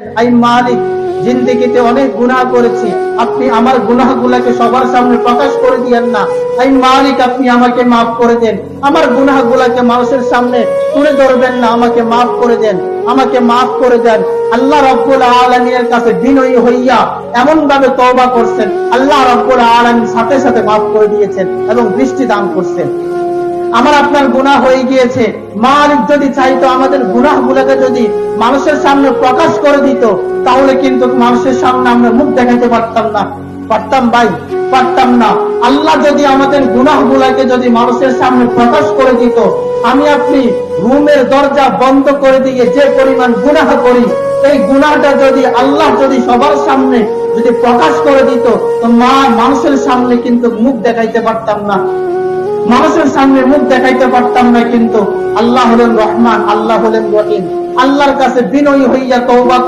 I মালিক, জিন্দেগিতে অনেক গুনাহ করেছি, আপনি আমার গুনাহগুলোকে সবার সামনে প্রকাশ করে দিয়েন না। আই মালিক, আপনি আমাকে মাফ করে দেন, আমার গুনাহগুলোকে মানুষের সামনে তুলে ধরবেন না, আমাকে মাফ করে দেন, আমাকে মাফ করে দেন। আল্লাহ রাব্বুল আলামিনের কাছে বিনয়ী হইয়া এমন ভাবে তওবা করছেন, আল্লাহ রাব্বুল আলামিন সাথে সাথে মাফ করে দিয়েছেন এবং দৃষ্টি দান করছেন। আমার আপনার গুনাহ হয়ে গিয়েছে, মালিক যদি চাইতো আমাদের গুনাহগুলোকে যদি মানুষের সামনে প্রকাশ করে দিত, তাহলে কিন্তু মানুষের সামনে আমরা মুখ দেখাতে পারতাম না। পারতাম ভাই? পারতাম না। আল্লাহ যদি আমাদের গুনাহগুলোকে যদি মানুষের সামনে প্রকাশ করে দিত, আমি আপনি রুমের দরজা বন্ধ করে দিয়ে যে পরিমাণ গুনাহ করি, এই গুনাহটা যদি আল্লাহ যদি সবার সামনে যদি প্রকাশ করে দিত, তো মানুষের সামনে কিন্তু মুখ দেখাইতে পারতাম না, মানুষের সামনে মুখ দেখাইতে পারতাম না। কিন্তু আল্লাহ হলেন রহমান, আল্লাহ হলেন রহিম। আল্লাহর কাছে বিনয়ী হইয়া তওবা